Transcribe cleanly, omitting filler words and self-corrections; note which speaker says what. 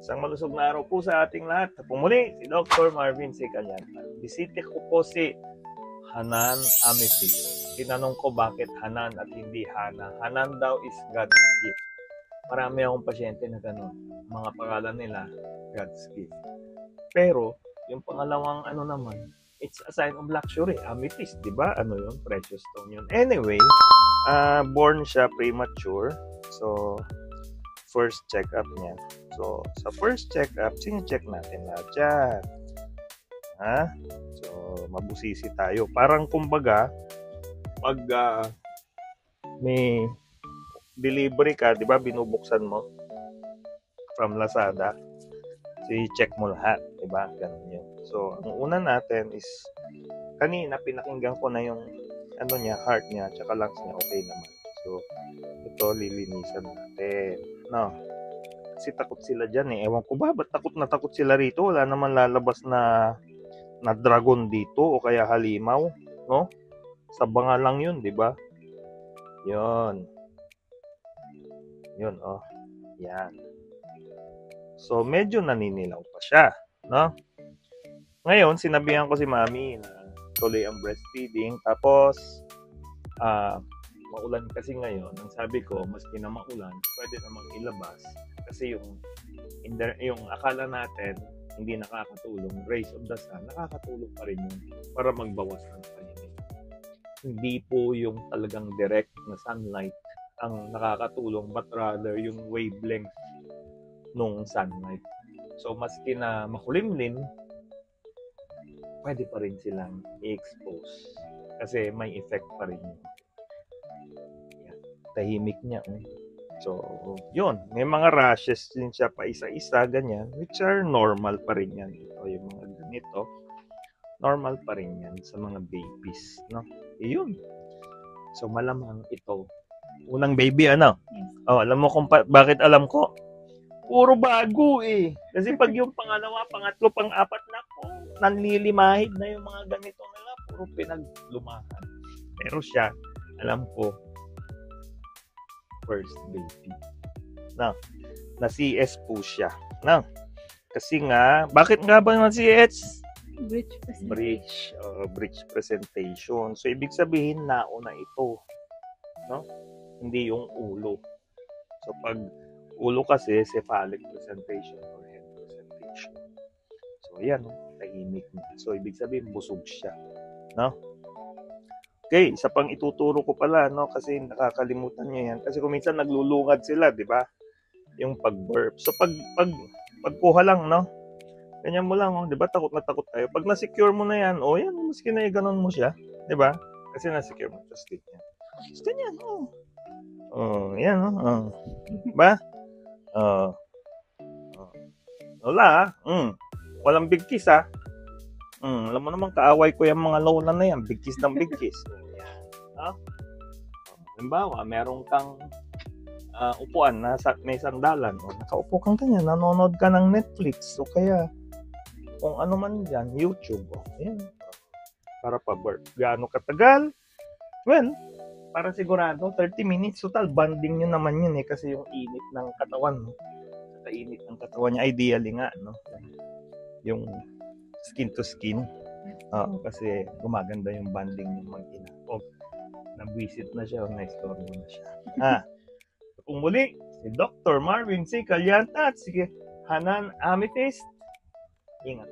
Speaker 1: Isang malusog na araw po sa ating lahat. Pumuli, si Dr. Marvin C. Calyanta. Bisita ko po si Hanan Amethyst. Tinanong ko bakit Hanan at hindi Hana. Hanan daw is God's gift. Marami akong pasyente na gano'n. Mga pangalan nila, God's gift. Pero, yung pangalawang naman, it's a sign of luxury. Amethyst, di ba? Ano yun? Precious stone yun. Anyway, born siya premature. So, first check-up niya. So, sa first check-up, sine-check natin lahat yan. Ha? So, mabusisi tayo. Parang kumbaga, pag may delivery ka, di ba, binubuksan mo from Lazada. So, i-check mo lahat. Di ba? Ganun yun. So, ang una natin is, kanina, pinakinggan ko na yung heart niya, tsaka lungs niya, okay naman. So, ito, lilinisan natin. No? Kasi takot sila dyan eh. Ewan ko ba, ba't takot na takot sila rito? Wala naman lalabas na dragon dito o kaya halimaw, no? Sa banga lang yun, di ba? Yun. Yun, oh. Yan. So, medyo naninilaw pa siya, no? Ngayon, sinabihan ko si Mami na tuloy ang breastfeeding. Tapos, maulan kasi ngayon, ang sabi ko, maski na maulan, pwede namang ilabas. Kasi yung akala natin, hindi nakakatulong, rays of the sun, nakakatulong pa rin yun para magbawas ng paninit. Hindi po yung talagang direct na sunlight ang nakakatulong, but rather yung wavelength nung sunlight. So, maski na makulimlim, pwede pa rin silang i-expose. Kasi may effect pa rin yun. Tahimik niya. So, yun. May mga rashes din siya pa isa-isa, ganyan, which are normal pa rin yan. Ito, yung mga ganito, normal pa rin yan sa mga babies, no? Yun. So, malamang ito. Unang baby, ano? Yes. Oh, alam mo kung bakit alam ko? Puro bago eh. Kasi pag yung pangalawa, pangatlo, pang-apat na ko, nanlilimahid na yung mga ganito nila, puro pinaglumahan. Pero siya, alam ko, first baby. Na CS po siya. Na, kasi nga, bakit nga ba na CS? Bridge presentation. So, ibig sabihin, nauna ito. No? Hindi yung ulo. So, pag ulo kasi, cephalic presentation or head presentation. So, ayan, tahimik na. So, ibig sabihin, busog siya. No? Okay, isa pang ituturo ko pala, no? Kasi nakakalimutan nyo yan. Kasi kung minsan naglulungad sila, di ba? Yung pag-burp. So, pagkuha lang, no? Ganyan mo lang, oh. Di ba? Takot na takot tayo. Pag na-secure mo na yan, oh, yan, maski na ganon mo siya. Di ba? Kasi na-secure mo. Tapos ganyan. Tapos ganyan, oh. Oh, yan, oh. Diba? Wala, walang big kiss, ah. Alam mo naman, kaaway ko yung mga lola na yan. Big kiss ng big kiss. Ha? Halimbawa, meron kang upuan na may sandalan. O, nakaupo kang kanya, nanonood ka ng Netflix. O kaya, kung ano man dyan, YouTube. O, yan. Para pa-burp. Gaano katagal? Well, para sigurado, 30 minutes. Total, banding nyo naman yun eh. Kasi yung init ng katawan. Sa init ng katawan niya, ideally nga, no? Yung skin to skin. Kasi gumaganda yung banding ng mag-ina. O, nabwisit na siya o na-storm na siya. Kung muli, si Dr. Marvin C. Calyanta at si Hanan Amethyst. Ingat.